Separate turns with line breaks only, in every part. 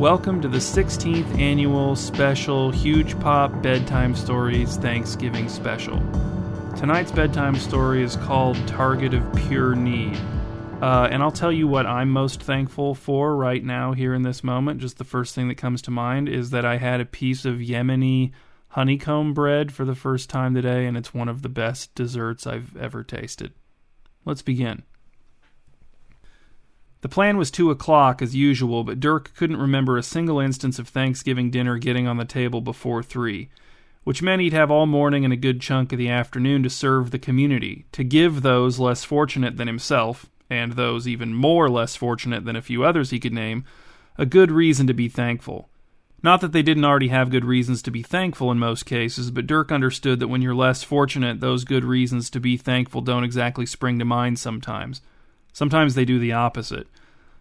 Welcome to the 16th annual special Huge Pop Bedtime Stories Thanksgiving Special. Tonight's bedtime story is called Target of Pure Need. And I'll tell you what I'm most thankful for right now here in this moment. Just the first thing that comes to mind is that I had a piece of Yemeni honeycomb bread for the first time today, and it's one of the best desserts I've ever tasted. Let's begin. The plan was 2 o'clock as usual, but Dirk couldn't remember a single instance of Thanksgiving dinner getting on the table before 3, which meant he'd have all morning and a good chunk of the afternoon to serve the community, to give those less fortunate than himself, and those even more less fortunate than a few others he could name, a good reason to be thankful. Not that they didn't already have good reasons to be thankful in most cases, but Dirk understood that when you're less fortunate, those good reasons to be thankful don't exactly spring to mind sometimes. Sometimes they do the opposite.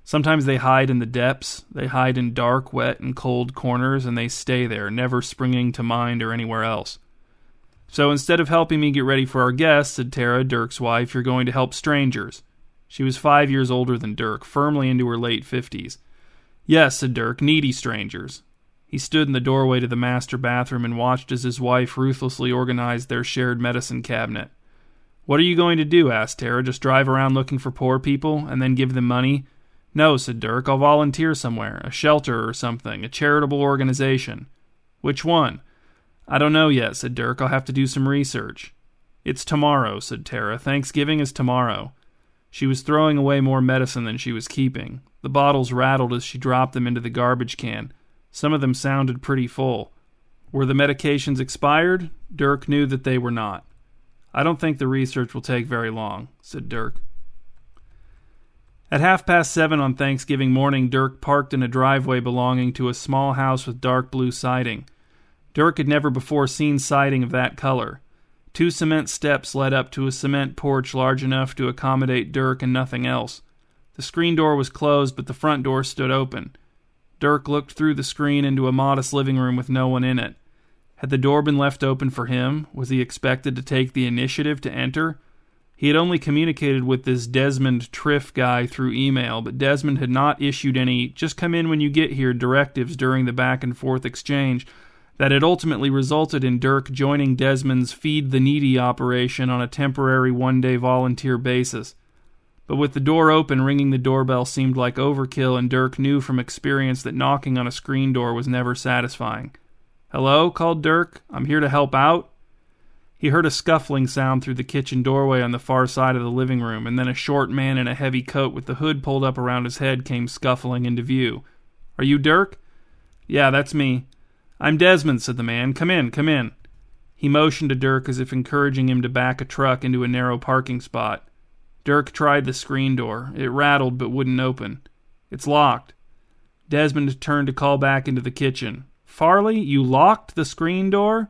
Sometimes they hide in the depths, they hide in dark, wet, and cold corners, and they stay there, never springing to mind or anywhere else. So instead of helping me get ready for our guests, said Tara, Dirk's wife, you're going to help strangers. She was 5 years older than Dirk, firmly into her late 50s. Yes, said Dirk, needy strangers. He stood in the doorway to the master bathroom and watched as his wife ruthlessly organized their shared medicine cabinet. What are you going to do? Asked Tara. Just drive around looking for poor people and then give them money? No, said Dirk. I'll volunteer somewhere. A shelter or something. A charitable organization. Which one? I don't know yet, said Dirk. I'll have to do some research. It's tomorrow, said Tara. Thanksgiving is tomorrow. She was throwing away more medicine than she was keeping. The bottles rattled as she dropped them into the garbage can. Some of them sounded pretty full. Were the medications expired? Dirk knew that they were not. I don't think the research will take very long, said Dirk. At 7:30 on Thanksgiving morning, Dirk parked in a driveway belonging to a small house with dark blue siding. Dirk had never before seen siding of that color. 2 cement steps led up to a cement porch large enough to accommodate Dirk and nothing else. The screen door was closed, but the front door stood open. Dirk looked through the screen into a modest living room with no one in it. Had the door been left open for him? Was he expected to take the initiative to enter? He had only communicated with this Desmond Triff guy through email, but Desmond had not issued any "just come in when you get here" directives during the back-and-forth exchange that had ultimately resulted in Dirk joining Desmond's Feed the Needy operation on a temporary one-day volunteer basis. But with the door open, ringing the doorbell seemed like overkill, and Dirk knew from experience that knocking on a screen door was never satisfying. "Hello?" called Dirk. "I'm here to help out." He heard a scuffling sound through the kitchen doorway on the far side of the living room, and then a short man in a heavy coat with the hood pulled up around his head came scuffling into view. "Are you Dirk?" "Yeah, that's me." "I'm Desmond," said the man. Come in, come in." He motioned to Dirk as if encouraging him to back a truck into a narrow parking spot. Dirk tried the screen door. It rattled but wouldn't open. "It's locked." Desmond turned to call back into the kitchen. "Farley, you locked the screen door?"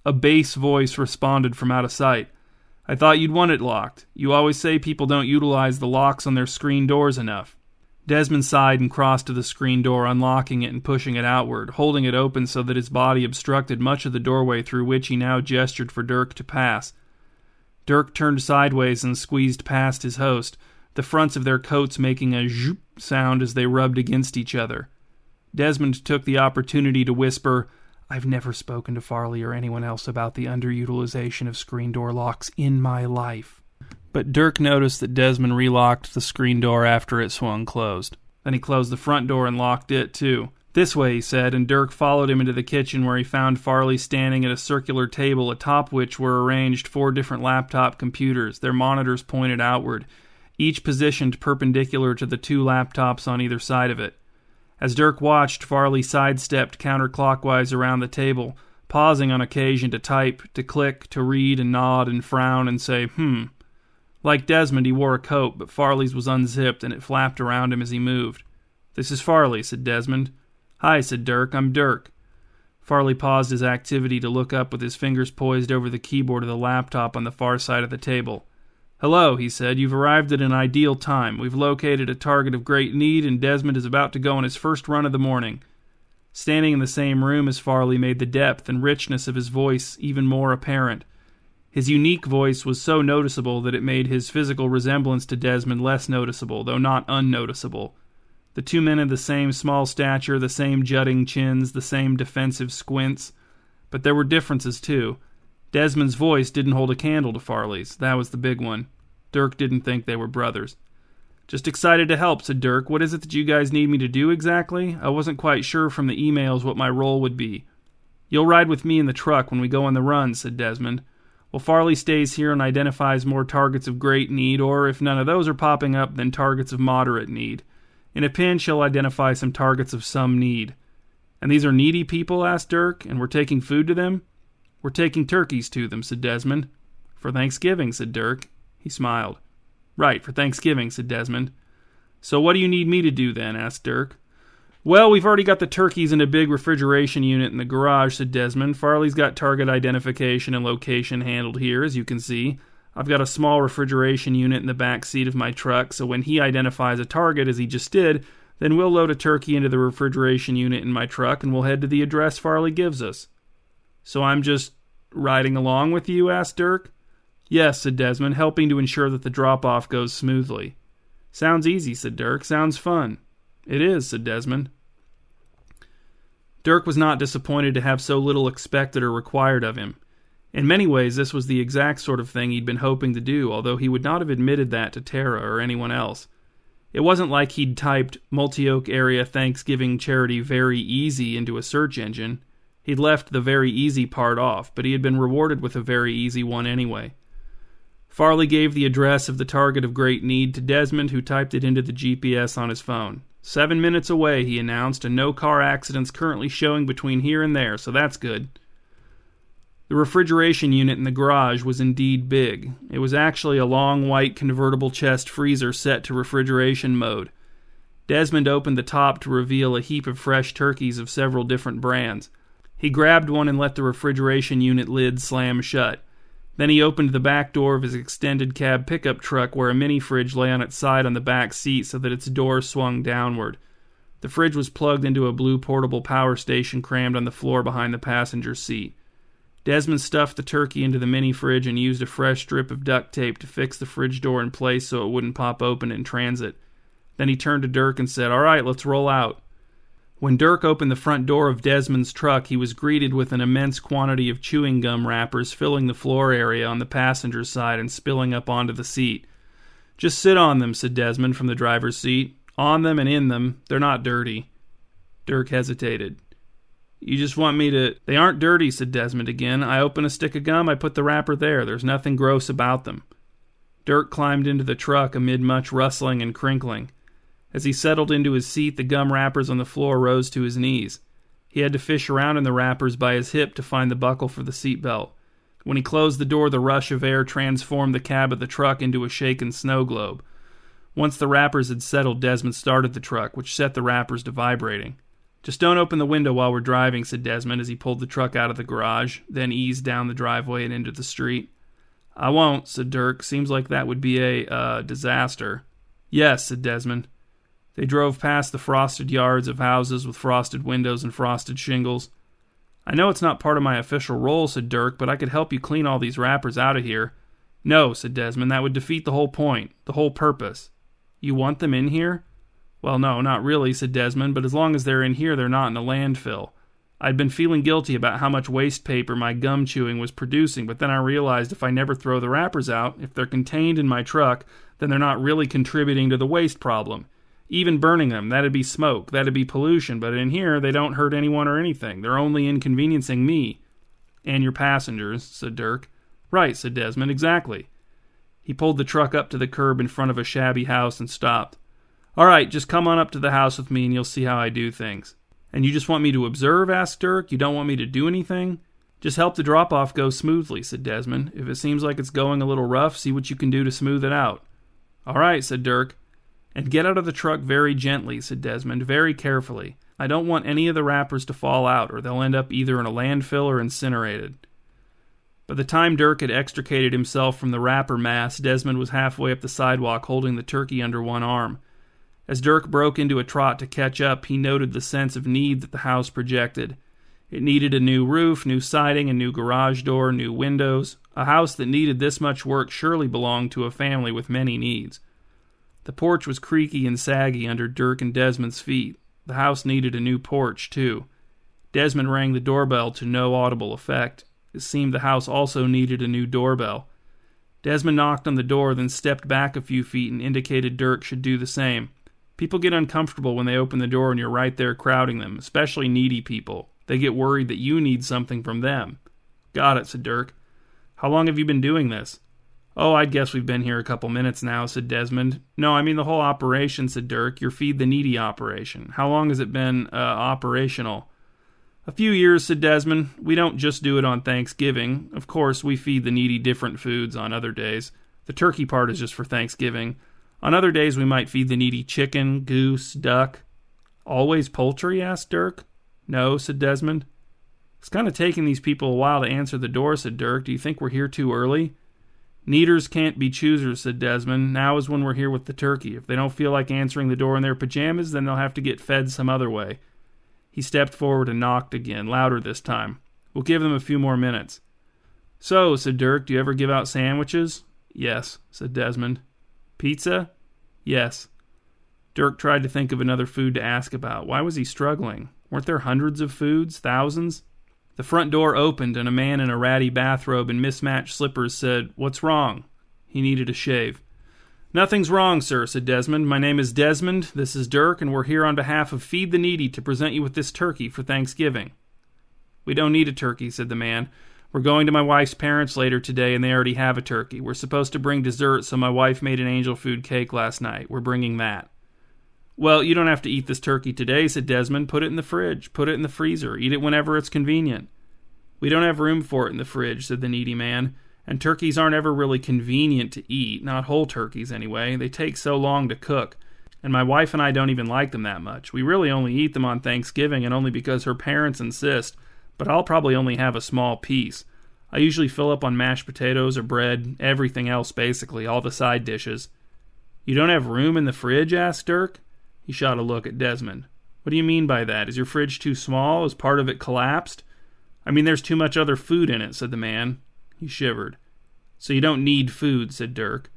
A bass voice responded from out of sight. "I thought you'd want it locked. You always say people don't utilize the locks on their screen doors enough." Desmond sighed and crossed to the screen door, unlocking it and pushing it outward, holding it open so that his body obstructed much of the doorway through which he now gestured for Dirk to pass. Dirk turned sideways and squeezed past his host, the fronts of their coats making a zhoop sound as they rubbed against each other. Desmond took the opportunity to whisper, "I've never spoken to Farley or anyone else about the underutilization of screen door locks in my life." But Dirk noticed that Desmond relocked the screen door after it swung closed. Then he closed the front door and locked it, too. "This way," he said, and Dirk followed him into the kitchen where he found Farley standing at a circular table atop which were arranged 4 different laptop computers, their monitors pointed outward, each positioned perpendicular to the 2 laptops on either side of it. As Dirk watched, Farley sidestepped counterclockwise around the table, pausing on occasion to type, to click, to read and nod and frown and say, Like Desmond, he wore a coat, but Farley's was unzipped and it flapped around him as he moved. "This is Farley," said Desmond. "Hi," said Dirk. "I'm Dirk." Farley paused his activity to look up with his fingers poised over the keyboard of the laptop on the far side of the table. "Hello," he said. "You've arrived at an ideal time. We've located a target of great need, and Desmond is about to go on his first run of the morning." Standing in the same room as Farley made the depth and richness of his voice even more apparent. His unique voice was so noticeable that it made his physical resemblance to Desmond less noticeable, though not unnoticeable. The two men had the same small stature, the same jutting chins, the same defensive squints. But there were differences, too. Desmond's voice didn't hold a candle to Farley's. That was the big one. Dirk didn't think they were brothers. "Just excited to help," said Dirk. "What is it that you guys need me to do exactly? I wasn't quite sure from the emails what my role would be." "You'll ride with me in the truck when we go on the run," said Desmond. "Well, Farley stays here and identifies more targets of great need, or if none of those are popping up, then targets of moderate need. In a pinch, he'll identify some targets of some need." "And these are needy people?" asked Dirk. "And we're taking food to them?" "We're taking turkeys to them," said Desmond. "For Thanksgiving," said Dirk. He smiled. "Right, for Thanksgiving," said Desmond. "So what do you need me to do then?" asked Dirk. "Well, we've already got the turkeys in a big refrigeration unit in the garage," said Desmond. "Farley's got target identification and location handled here, as you can see. I've got a small refrigeration unit in the back seat of my truck, so when he identifies a target, as he just did, then we'll load a turkey into the refrigeration unit in my truck and we'll head to the address Farley gives us." "So I'm just riding along with you?" asked Dirk. "Yes," said Desmond, "helping to ensure that the drop-off goes smoothly." "Sounds easy," said Dirk. "Sounds fun." "It is," said Desmond. Dirk was not disappointed to have so little expected or required of him. In many ways, this was the exact sort of thing he'd been hoping to do, although he would not have admitted that to Tara or anyone else. It wasn't like he'd typed Multioak area Thanksgiving charity very easy into a search engine. He'd left the very easy part off, but he had been rewarded with a very easy one anyway. Farley gave the address of the target of great need to Desmond, who typed it into the GPS on his phone. 7 minutes away, he announced, and no car accidents currently showing between here and there, so that's good. The refrigeration unit in the garage was indeed big. It was actually a long white convertible chest freezer set to refrigeration mode. Desmond opened the top to reveal a heap of fresh turkeys of several different brands. He grabbed one and let the refrigeration unit lid slam shut. Then he opened the back door of his extended cab pickup truck where a mini fridge lay on its side on the back seat so that its door swung downward. The fridge was plugged into a blue portable power station crammed on the floor behind the passenger seat. Desmond stuffed the turkey into the mini fridge and used a fresh strip of duct tape to fix the fridge door in place so it wouldn't pop open in transit. Then he turned to Dirk and said, "All right, let's roll out." When Dirk opened the front door of Desmond's truck, he was greeted with an immense quantity of chewing gum wrappers filling the floor area on the passenger side and spilling up onto the seat. "Just sit on them," said Desmond from the driver's seat. "On them and in them. They're not dirty." Dirk hesitated. "You just want me to—" "They aren't dirty," said Desmond again. "I open a stick of gum, I put the wrapper there. There's nothing gross about them." Dirk climbed into the truck amid much rustling and crinkling. As he settled into his seat, the gum wrappers on the floor rose to his knees. He had to fish around in the wrappers by his hip to find the buckle for the seatbelt. When he closed the door, the rush of air transformed the cab of the truck into a shaken snow globe. Once the wrappers had settled, Desmond started the truck, which set the wrappers to vibrating. "Just don't open the window while we're driving," said Desmond as he pulled the truck out of the garage, then eased down the driveway and into the street. "I won't," said Dirk. "Seems like that would be a disaster." "Yes," said Desmond. They drove past the frosted yards of houses with frosted windows and frosted shingles. "I know it's not part of my official role," said Dirk, "but I could help you clean all these wrappers out of here." "No," said Desmond, "that would defeat the whole point, the whole purpose." "You want them in here?" "Well, no, not really," said Desmond, "but as long as they're in here, they're not in a landfill. I'd been feeling guilty about how much waste paper my gum chewing was producing, but then I realized if I never throw the wrappers out, if they're contained in my truck, then they're not really contributing to the waste problem. Even burning them, that'd be smoke, that'd be pollution, but in here, they don't hurt anyone or anything. They're only inconveniencing me." "And your passengers," said Dirk. "Right," said Desmond, "exactly." He pulled the truck up to the curb in front of a shabby house and stopped. "All right, just come on up to the house with me and you'll see how I do things." "And you just want me to observe?" asked Dirk. "You don't want me to do anything?" "Just help the drop-off go smoothly," said Desmond. "If it seems like it's going a little rough, see what you can do to smooth it out." "All right," said Dirk. "And get out of the truck very gently," said Desmond, "very carefully. I don't want any of the wrappers to fall out, or they'll end up either in a landfill or incinerated." By the time Dirk had extricated himself from the wrapper mass, Desmond was halfway up the sidewalk holding the turkey under one arm. As Dirk broke into a trot to catch up, he noted the sense of need that the house projected. It needed a new roof, new siding, a new garage door, new windows. A house that needed this much work surely belonged to a family with many needs. The porch was creaky and saggy under Dirk and Desmond's feet. The house needed a new porch, too. Desmond rang the doorbell to no audible effect. It seemed the house also needed a new doorbell. Desmond knocked on the door, then stepped back a few feet and indicated Dirk should do the same. People get uncomfortable when they open the door and you're right there crowding them, especially needy people. They get worried that you need something from them. Got it, said Dirk. How long have you been doing this? Oh, I'd guess we've been here a couple minutes now, said Desmond. No, I mean the whole operation, said Dirk. Your Feed the Needy operation. How long has it been, operational? A few years, said Desmond. We don't just do it on Thanksgiving. Of course, we feed the needy different foods on other days. The turkey part is just for Thanksgiving. On other days, we might feed the needy chicken, goose, duck. Always poultry? Asked Dirk. No, said Desmond. It's kind of taking these people a while to answer the door, said Dirk. Do you think we're here too early? Needers can't be choosers, said Desmond. Now is when we're here with the turkey. If they don't feel like answering the door in their pajamas, then they'll have to get fed some other way. He stepped forward and knocked again, louder this time. We'll give them a few more minutes. So, said Dirk, do you ever give out sandwiches? Yes, said Desmond. Pizza? Yes. Dirk tried to think of another food to ask about. Why was he struggling? Weren't there hundreds of foods? Thousands? The front door opened, and a man in a ratty bathrobe and mismatched slippers said, What's wrong? He needed a shave. Nothing's wrong, sir, said Desmond. My name is Desmond, this is Dirk, and we're here on behalf of Feed the Needy to present you with this turkey for Thanksgiving. We don't need a turkey, said the man. We're going to my wife's parents later today, and they already have a turkey. We're supposed to bring dessert, so my wife made an angel food cake last night. We're bringing that. Well, you don't have to eat this turkey today, said Desmond. Put it in the fridge. Put it in the freezer. Eat it whenever it's convenient. We don't have room for it in the fridge, said the needy man. And turkeys aren't ever really convenient to eat, not whole turkeys anyway. They take so long to cook. And my wife and I don't even like them that much. We really only eat them on Thanksgiving and only because her parents insist, but I'll probably only have a small piece. I usually fill up on mashed potatoes or bread, everything else basically, all the side dishes. You don't have room in the fridge? Asked Dirk. He shot a look at Desmond. What do you mean by that? Is your fridge too small? Is part of it collapsed? I mean, there's too much other food in it, said the man. He shivered. So you don't need food, said Dirk.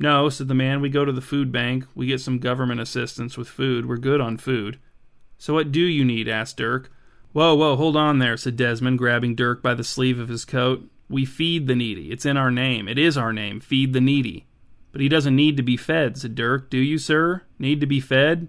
No, said the man, we go to the food bank. We get some government assistance with food. We're good on food. So what do you need? Asked Dirk. Whoa, hold on there, said Desmond, grabbing Dirk by the sleeve of his coat. We feed the needy. It's in our name. It is our name, Feed the Needy. But he doesn't need to be fed, said Dirk. Do you, sir? Need to be fed?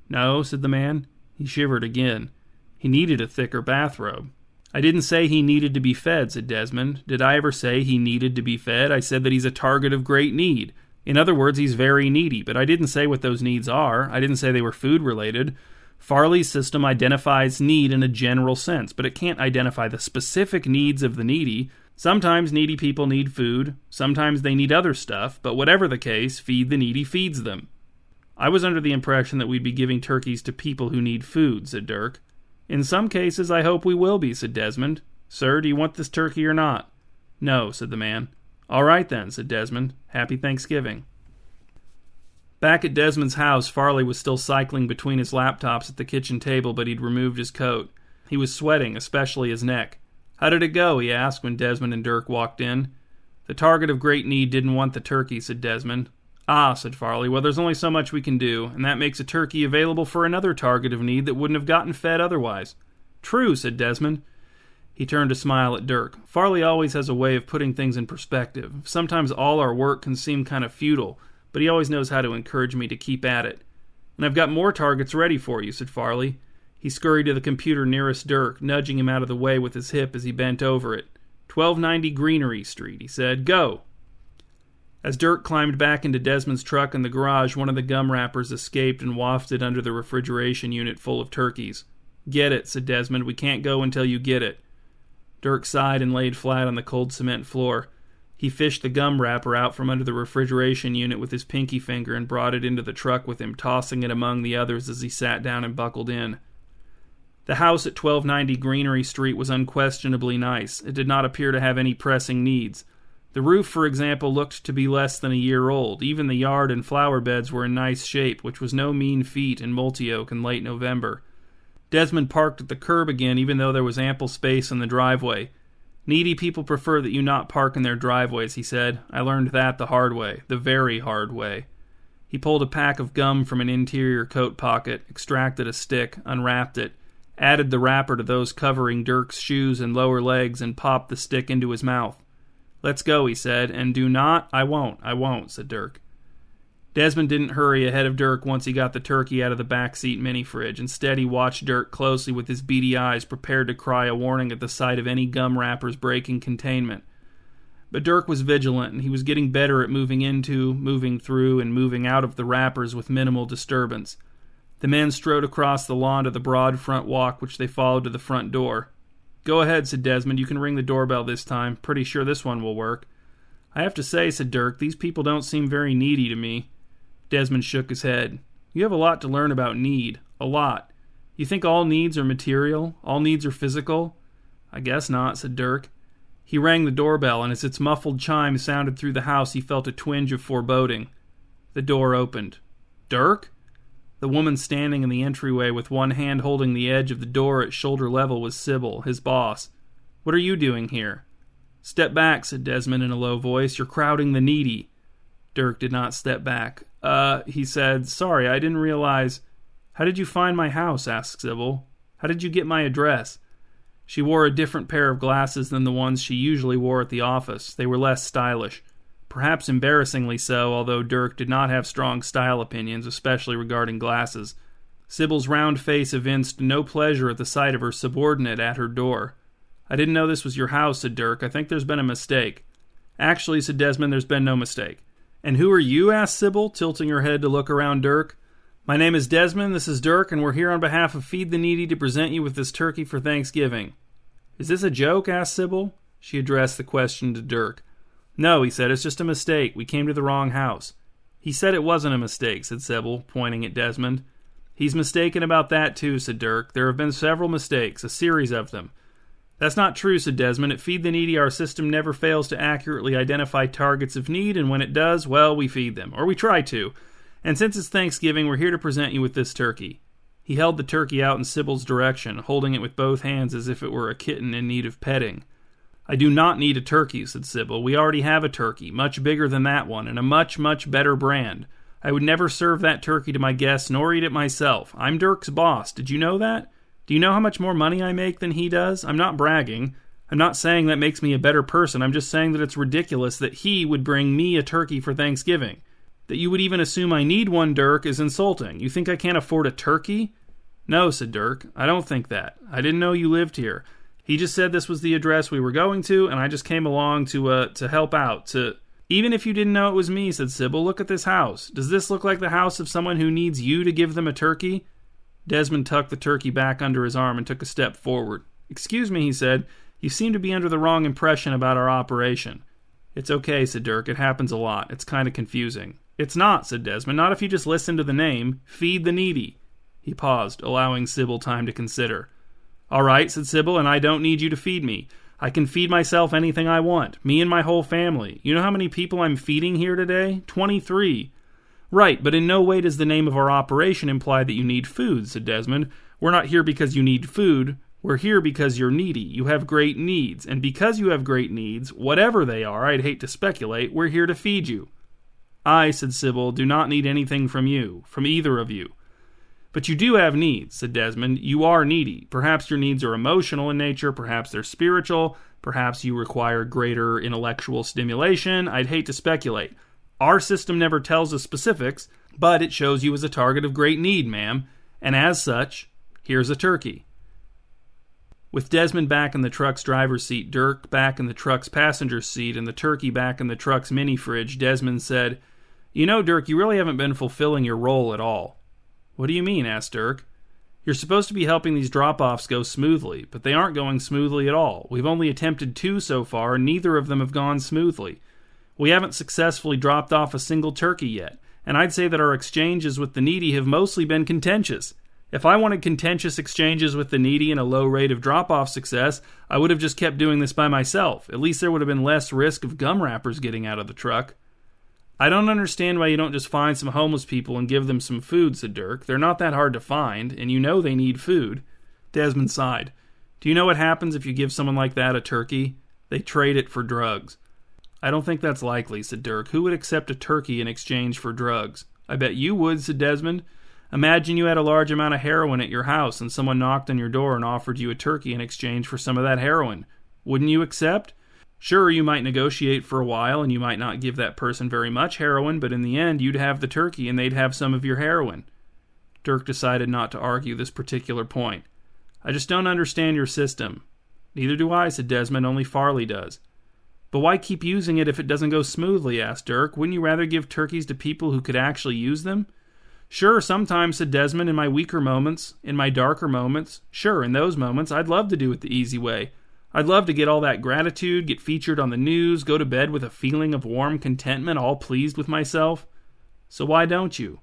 No, said the man. He shivered again. He needed a thicker bathrobe. I didn't say he needed to be fed, said Desmond. Did I ever say he needed to be fed? I said that he's a target of great need. In other words, he's very needy, but I didn't say what those needs are. I didn't say they were food-related. Farley's system identifies need in a general sense, but it can't identify the specific needs of the needy. Sometimes needy people need food, sometimes they need other stuff, but whatever the case, Feed the Needy feeds them. I was under the impression that we'd be giving turkeys to people who need food, said Dirk. In some cases, I hope we will be, said Desmond. Sir, do you want this turkey or not? No, said the man. All right then, said Desmond. Happy Thanksgiving. Back at Desmond's house, Farley was still cycling between his laptops at the kitchen table, but he'd removed his coat. He was sweating, especially his neck. How did it go? He asked when Desmond and Dirk walked in. The target of great need didn't want the turkey, said Desmond. Ah, said Farley, well, there's only so much we can do, and that makes a turkey available for another target of need that wouldn't have gotten fed otherwise. True, said Desmond. He turned to smile at Dirk. Farley always has a way of putting things in perspective. Sometimes all our work can seem kind of futile, but he always knows how to encourage me to keep at it. And I've got more targets ready for you, said Farley. He scurried to the computer nearest Dirk, nudging him out of the way with his hip as he bent over it. 1290 Greenery Street, he said. Go! As Dirk climbed back into Desmond's truck in the garage, one of the gum wrappers escaped and wafted under the refrigeration unit full of turkeys. Get it, said Desmond. We can't go until you get it. Dirk sighed and laid flat on the cold cement floor. He fished the gum wrapper out from under the refrigeration unit with his pinky finger and brought it into the truck with him, tossing it among the others as he sat down and buckled in. The house at 1290 Greenery Street was unquestionably nice. It did not appear to have any pressing needs. The roof, for example, looked to be less than a year old. Even the yard and flower beds were in nice shape, which was no mean feat in Multioak in late November. Desmond parked at the curb again, even though there was ample space in the driveway. Needy people prefer that you not park in their driveways, he said. I learned that the hard way, the very hard way. He pulled a pack of gum from an interior coat pocket, extracted a stick, unwrapped it, added the wrapper to those covering Dirk's shoes and lower legs, and popped the stick into his mouth. "Let's go," he said, "and do not—" I won't, said Dirk. Desmond didn't hurry ahead of Dirk once he got the turkey out of the backseat mini-fridge. Instead, he watched Dirk closely with his beady eyes, prepared to cry a warning at the sight of any gum wrappers breaking containment. But Dirk was vigilant, and he was getting better at moving into, moving through, and moving out of the wrappers with minimal disturbance. The men strode across the lawn to the broad front walk, which they followed to the front door. "Go ahead," said Desmond. "You can ring the doorbell this time. Pretty sure this one will work." "I have to say," said Dirk, "these people don't seem very needy to me." Desmond shook his head. "You have a lot to learn about need. A lot. You think all needs are material? All needs are physical?" "I guess not," said Dirk. He rang the doorbell, and as its muffled chime sounded through the house, he felt a twinge of foreboding. The door opened. "Dirk?" The woman standing in the entryway with one hand holding the edge of the door at shoulder level was Sybil, his boss. "What are you doing here?" "Step back," said Desmond in a low voice. "You're crowding the needy." Dirk did not step back. He said, "Sorry, I didn't realize—" "How did you find my house?" asked Sybil. "How did you get my address?" She wore a different pair of glasses than the ones she usually wore at the office. They were less stylish. Perhaps embarrassingly so, although Dirk did not have strong style opinions, especially regarding glasses. Sybil's round face evinced no pleasure at the sight of her subordinate at her door. "I didn't know this was your house," said Dirk. "I think there's been a mistake." "Actually," said Desmond, "there's been no mistake." "And who are you?" asked Sybil, tilting her head to look around Dirk. "My name is Desmond, this is Dirk, and we're here on behalf of Feed the Needy to present you with this turkey for Thanksgiving." "Is this a joke?" asked Sybil. She addressed the question to Dirk. "No," he said, "it's just a mistake. We came to the wrong house." "He said it wasn't a mistake," said Sybil, pointing at Desmond. "He's mistaken about that too," said Dirk. "There have been several mistakes, a series of them." "That's not true," said Desmond. "At Feed the Needy, our system never fails to accurately identify targets of need, and when it does, well, we feed them. Or we try to. And since it's Thanksgiving, we're here to present you with this turkey." He held the turkey out in Sybil's direction, holding it with both hands as if it were a kitten in need of petting. "I do not need a turkey," said Sybil. "We already have a turkey, much bigger than that one, and a much, much better brand. I would never serve that turkey to my guests, nor eat it myself. I'm Dirk's boss. Did you know that? Do you know how much more money I make than he does? I'm not bragging. I'm not saying that makes me a better person. I'm just saying that it's ridiculous that he would bring me a turkey for Thanksgiving. That you would even assume I need one, Dirk, is insulting. You think I can't afford a turkey?" "No," said Dirk. "I don't think that. I didn't know you lived here. He just said this was the address we were going to, and I just came along to help out, to—" "Even if you didn't know it was me," said Sybil, "look at this house. Does this look like the house of someone who needs you to give them a turkey?" Desmond tucked the turkey back under his arm and took a step forward. "Excuse me," he said. "You seem to be under the wrong impression about our operation." "It's okay," said Dirk. "It happens a lot. It's kind of confusing." "It's not," said Desmond. "Not if you just listen to the name. Feed the Needy." He paused, allowing Sybil time to consider. "All right," said Sybil, "and I don't need you to feed me. I can feed myself anything I want. Me and my whole family. You know how many people I'm feeding here today? 23. "Right, but in no way does the name of our operation imply that you need food," said Desmond. "We're not here because you need food. We're here because you're needy. You have great needs. And because you have great needs, whatever they are, I'd hate to speculate, we're here to feed you." "I," said Sybil, "do not need anything from you, from either of you." "But you do have needs," said Desmond. "You are needy. Perhaps your needs are emotional in nature, perhaps they're spiritual, perhaps you require greater intellectual stimulation. I'd hate to speculate. Our system never tells us specifics, but it shows you as a target of great need, ma'am, and as such, here's a turkey." With Desmond back in the truck's driver's seat, Dirk back in the truck's passenger seat, and the turkey back in the truck's mini-fridge, Desmond said, "You know, Dirk, you really haven't been fulfilling your role at all." "What do you mean?" asked Dirk. "You're supposed to be helping these drop-offs go smoothly, but they aren't going smoothly at all. We've only attempted 2 so far, and neither of them have gone smoothly. We haven't successfully dropped off a single turkey yet, and I'd say that our exchanges with the needy have mostly been contentious. If I wanted contentious exchanges with the needy and a low rate of drop-off success, I would have just kept doing this by myself. At least there would have been less risk of gum wrappers getting out of the truck." "I don't understand why you don't just find some homeless people and give them some food," said Dirk. "They're not that hard to find, and you know they need food." Desmond sighed. "Do you know what happens if you give someone like that a turkey? They trade it for drugs." "I don't think that's likely," said Dirk. "Who would accept a turkey in exchange for drugs?" "I bet you would," said Desmond. "Imagine you had a large amount of heroin at your house and someone knocked on your door and offered you a turkey in exchange for some of that heroin. Wouldn't you accept? Sure, you might negotiate for a while and you might not give that person very much heroin, but in the end you'd have the turkey and they'd have some of your heroin." Dirk decided not to argue this particular point. "I just don't understand your system." "Neither do I," said Desmond, "only Farley does." "But why keep using it if it doesn't go smoothly?" asked Dirk. "Wouldn't you rather give turkeys to people who could actually use them?" "Sure, sometimes," said Desmond, "in my weaker moments, in my darker moments. Sure, in those moments, I'd love to do it the easy way. I'd love to get all that gratitude, get featured on the news, go to bed with a feeling of warm contentment, all pleased with myself." "So why don't you?"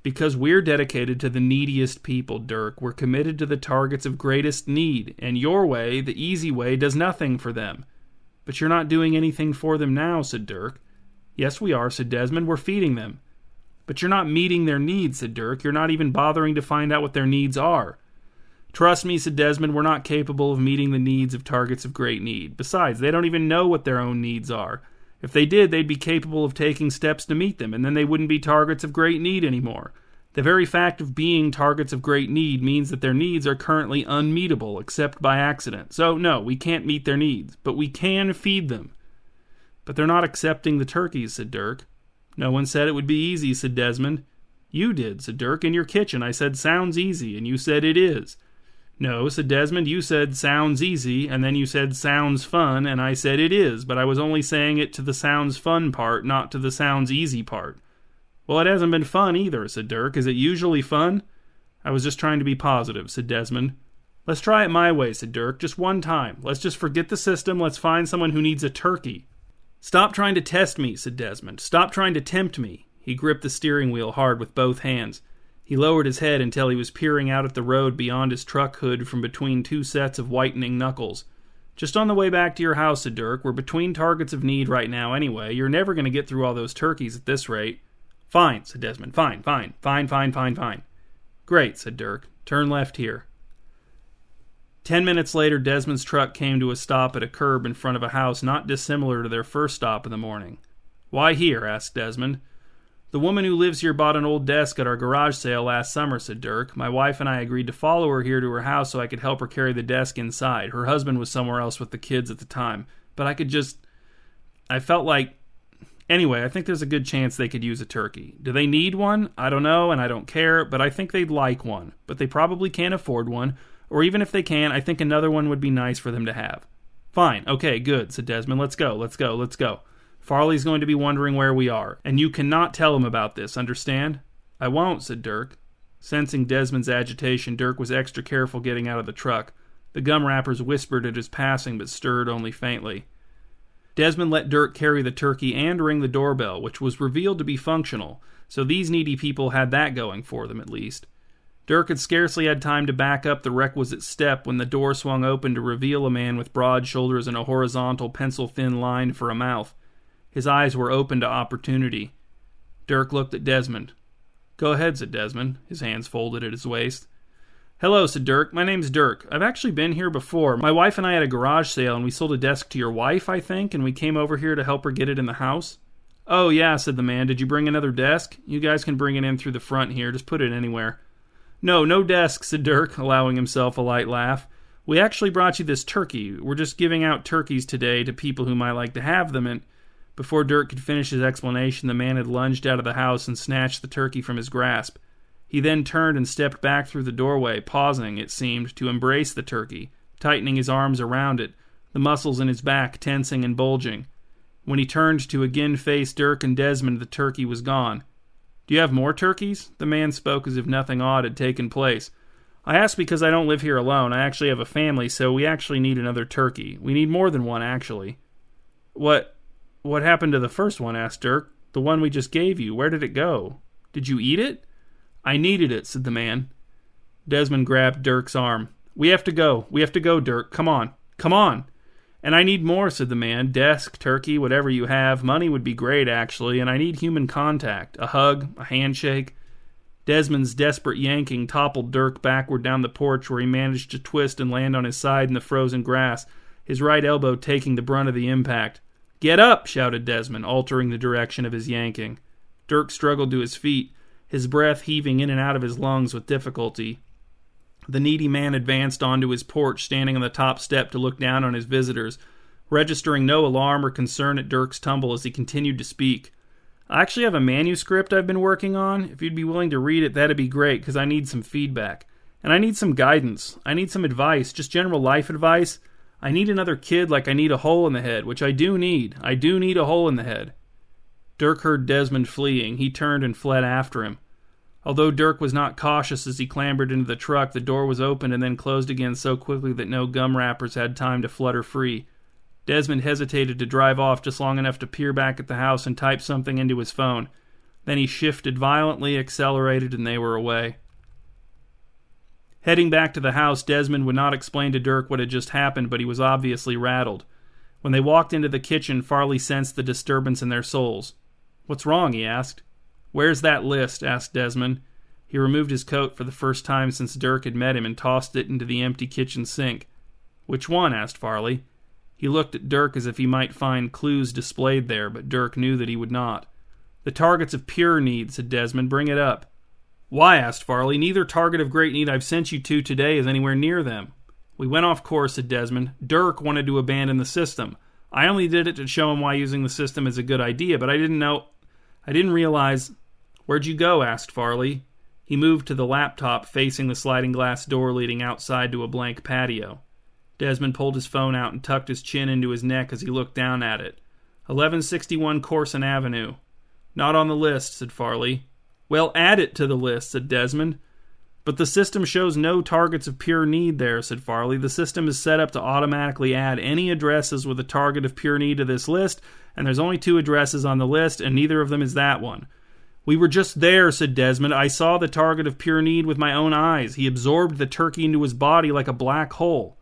"Because we're dedicated to the neediest people, Dirk. We're committed to the targets of greatest need, and your way, the easy way, does nothing for them." "But you're not doing anything for them now," said Dirk. "Yes, we are," said Desmond. "We're feeding them." "But you're not meeting their needs," said Dirk. "You're not even bothering to find out what their needs are." "Trust me," said Desmond, "we're not capable of meeting the needs of targets of great need. Besides, they don't even know what their own needs are. If they did, they'd be capable of taking steps to meet them, and then they wouldn't be targets of great need anymore. The very fact of being targets of great need means that their needs are currently unmeetable, except by accident. So, no, we can't meet their needs, but we can feed them." "But they're not accepting the turkeys," said Dirk. "No one said it would be easy," said Desmond. "You did," said Dirk. "In your kitchen I said, 'Sounds easy,' and you said, 'It is.'" "No," said Desmond, "you said, 'Sounds easy,' and then you said, 'Sounds fun,' and I said, 'It is,' but I was only saying it to the sounds fun part, not to the sounds easy part." "Well, it hasn't been fun either," said Dirk. "Is it usually fun?" "I was just trying to be positive," said Desmond. "Let's try it my way," said Dirk. "Just one time. Let's just forget the system. Let's find someone who needs a turkey." "Stop trying to test me," said Desmond. "Stop trying to tempt me." He gripped the steering wheel hard with both hands. He lowered his head until he was peering out at the road beyond his truck hood from between two sets of whitening knuckles. "Just on the way back to your house," said Dirk. "We're between targets of need right now anyway. You're never going to get through all those turkeys at this rate." "Fine," said Desmond. "Fine. "Great," said Dirk. "Turn left here." 10 minutes later, Desmond's truck came to a stop at a curb in front of a house not dissimilar to their first stop in the morning. "Why here?" asked Desmond. "The woman who lives here bought an old desk at our garage sale last summer," said Dirk. "My wife and I agreed to follow her here to her house so I could help her carry the desk inside. Her husband was somewhere else with the kids at the time. But I felt like... Anyway, I think there's a good chance they could use a turkey. Do they need one? I don't know, and I don't care, but I think they'd like one. But they probably can't afford one, or even if they can, I think another one would be nice for them to have." "Fine, okay, good," said Desmond. Let's go. Farley's going to be wondering where we are, and you cannot tell him about this, understand?" "I won't," said Dirk. Sensing Desmond's agitation, Dirk was extra careful getting out of the truck. The gum wrappers whispered at his passing, but stirred only faintly. Desmond let Dirk carry the turkey and ring the doorbell, which was revealed to be functional, so these needy people had that going for them at least. Dirk had scarcely had time to back up the requisite step when the door swung open to reveal a man with broad shoulders and a horizontal pencil-thin line for a mouth. His eyes were open to opportunity. Dirk looked at Desmond. "Go ahead," said Desmond, his hands folded at his waist. "Hello," said Dirk. "My name's Dirk. I've actually been here before. My wife and I had a garage sale, and we sold a desk to your wife, I think, and we came over here to help her get it in the house." "Oh, yeah," said the man. "Did you bring another desk? You guys can bring it in through the front here. Just put it anywhere." No desk," said Dirk, allowing himself a light laugh. "We actually brought you this turkey. We're just giving out turkeys today to people who might like to have them," and before Dirk could finish his explanation, the man had lunged out of the house and snatched the turkey from his grasp. He then turned and stepped back through the doorway, pausing, it seemed, to embrace the turkey, tightening his arms around it, the muscles in his back tensing and bulging. When he turned to again face Dirk and Desmond, the turkey was gone. "Do you have more turkeys?" The man spoke as if nothing odd had taken place. "I ask because I don't live here alone. I actually have a family, so we actually need another turkey. We need more than one, actually." What happened to the first one?" asked Dirk. "The one we just gave you. Where did it go? Did you eat it?" "I needed it," said the man. Desmond grabbed Dirk's arm. We have to go, Dirk. Come on. "And I need more," said the man. "Desk, turkey, whatever you have. Money would be great, actually, and I need human contact. A hug, a handshake." Desmond's desperate yanking toppled Dirk backward down the porch, where he managed to twist and land on his side in the frozen grass, his right elbow taking the brunt of the impact. "Get up!" shouted Desmond, altering the direction of his yanking. Dirk struggled to his feet. his breath heaving in and out of his lungs with difficulty. The needy man advanced onto his porch, standing on the top step to look down on his visitors, registering no alarm or concern at Dirk's tumble as he continued to speak. I actually have a manuscript I've been working on. If you'd be willing to read it, that'd be great, because I need some feedback. And I need some guidance. I need some advice, just general life advice. I need another kid like I need a hole in the head, which I do need. I do need a hole in the head. Dirk heard Desmond fleeing. He turned and fled after him. Although Dirk was not cautious as he clambered into the truck, the door was opened and then closed again so quickly that no gum wrappers had time to flutter free. Desmond hesitated to drive off just long enough to peer back at the house and type something into his phone. Then he shifted violently, accelerated, and they were away. Heading back to the house, Desmond would not explain to Dirk what had just happened, but he was obviously rattled. When they walked into the kitchen, Farley sensed the disturbance in their souls. "What's wrong?" he asked. "Where's that list?" asked Desmond. He removed his coat for the first time since Dirk had met him and tossed it into the empty kitchen sink. "Which one?" asked Farley. He looked at Dirk as if he might find clues displayed there, but Dirk knew that he would not. "The targets of pure need," said Desmond. "Bring it up." "Why?" asked Farley. "Neither target of great need I've sent you to today is anywhere near them." "We went off course," said Desmond. "Dirk wanted to abandon the system. I only did it to show him why using the system is a good idea, but I didn't realize—" "Where'd you go?" asked Farley. He moved to the laptop facing the sliding glass door leading outside to a blank patio. Desmond pulled his phone out and tucked his chin into his neck as he looked down at it. 1161 Corson Avenue. "Not on the list," said Farley. "Well, add it to the list," said Desmond. "But the system shows no targets of pure need there," said Farley. "The system is set up to automatically add any addresses with a target of pure need to this list, and there's only 2 addresses on the list, and neither of them is that one." "We were just there," said Desmond. "I saw the target of pure need with my own eyes. He absorbed the turkey into his body like a black hole."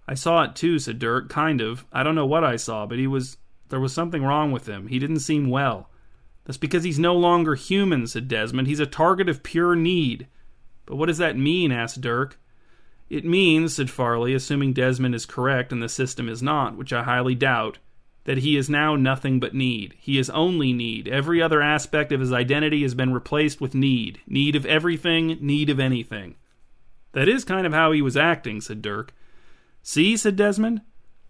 "I saw it too," said Dirk. "Kind of. I don't know what I saw, but there was something wrong with him. He didn't seem well." "That's because he's no longer human," said Desmond. "He's a target of pure need." "But what does that mean?" asked Dirk. "It means," said Farley, assuming Desmond is correct and the system is not, which I highly doubt, "that he is now nothing but need. He is only need. Every other aspect of his identity has been replaced with need. Need of everything, need of anything." "That is kind of how he was acting," said Dirk. "See," said Desmond.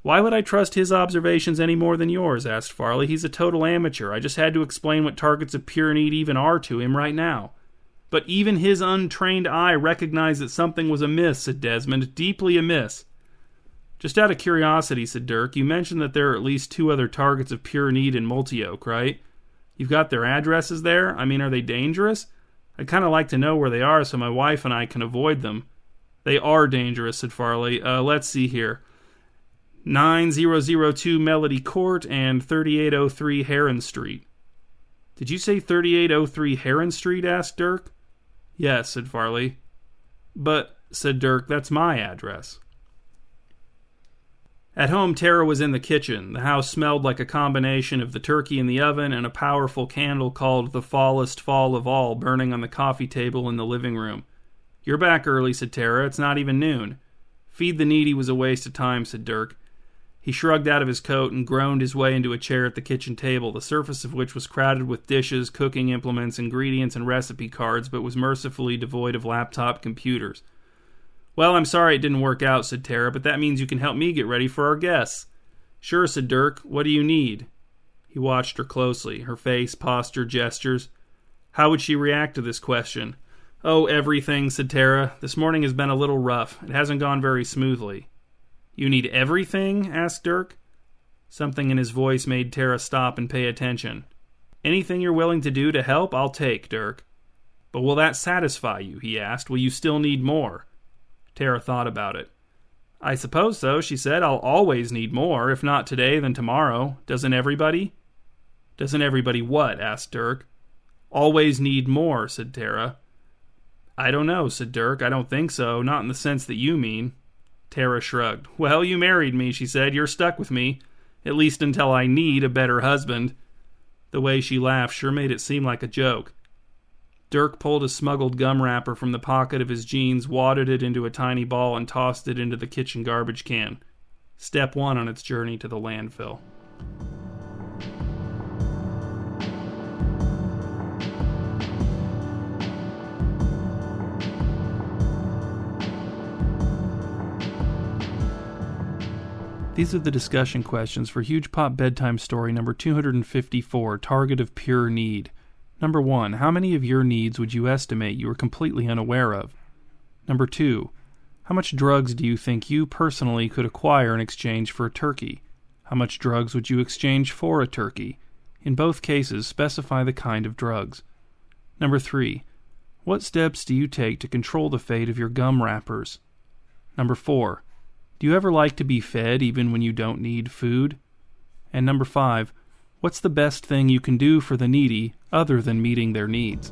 "Why would I trust his observations any more than yours?" asked Farley. "He's a total amateur. I just had to explain what targets of pure need even are to him right now." "But even his untrained eye recognized that something was amiss," said Desmond. "Deeply amiss." "Just out of curiosity," said Dirk, "you mentioned that there are at least 2 other targets of pure need in Multioak, right? You've got their addresses there? I mean, are they dangerous? I'd kind of like to know where they are so my wife and I can avoid them." "They are dangerous," said Farley. Let's see here. 9002 Melody Court and 3803 Heron Street. "Did you say 3803 Heron Street?" asked Dirk. "Yes," said Farley. "But," said Dirk, "that's my address." At home, Tara was in the kitchen. The house smelled like a combination of the turkey in the oven and a powerful candle called the Fallest Fall of All burning on the coffee table in the living room. "You're back early," said Tara. "It's not even noon." "Feed the needy was a waste of time," said Dirk. He shrugged out of his coat and groaned his way into a chair at the kitchen table, the surface of which was crowded with dishes, cooking implements, ingredients, and recipe cards, but was mercifully devoid of laptop computers. "Well, I'm sorry it didn't work out," said Tara, "but that means you can help me get ready for our guests." "Sure," said Dirk. "What do you need?" He watched her closely, her face, posture, gestures. How would she react to this question? "Oh, everything," said Tara. "This morning has been a little rough. It hasn't gone very smoothly." "You need everything?" asked Dirk. Something in his voice made Tara stop and pay attention. "Anything you're willing to do to help, I'll take, Dirk." "But will that satisfy you?" he asked. "Will you still need more?" Tara thought about it. "I suppose so," she said. "I'll always need more. If not today, then tomorrow. Doesn't everybody?" "Doesn't everybody what?" asked Dirk. "Always need more," said Tara. "I don't know," said Dirk. "I don't think so. Not in the sense that you mean." Tara shrugged. "Well, you married me," she said. "You're stuck with me. At least until I need a better husband." The way she laughed sure made it seem like a joke. Dirk pulled a smuggled gum wrapper from the pocket of his jeans, wadded it into a tiny ball, and tossed it into the kitchen garbage can. Step 1 on its journey to the landfill. These are the discussion questions for Huge Pop Bedtime Story number 254, Target of Pure Need. Number 1. How many of your needs would you estimate you are completely unaware of? Number 2. How much drugs do you think you personally could acquire in exchange for a turkey? How much drugs would you exchange for a turkey? In both cases, specify the kind of drugs. Number 3. What steps do you take to control the fate of your gum wrappers? Number 4. Do you ever like to be fed even when you don't need food? And number 5. What's the best thing you can do for the needy other than meeting their needs?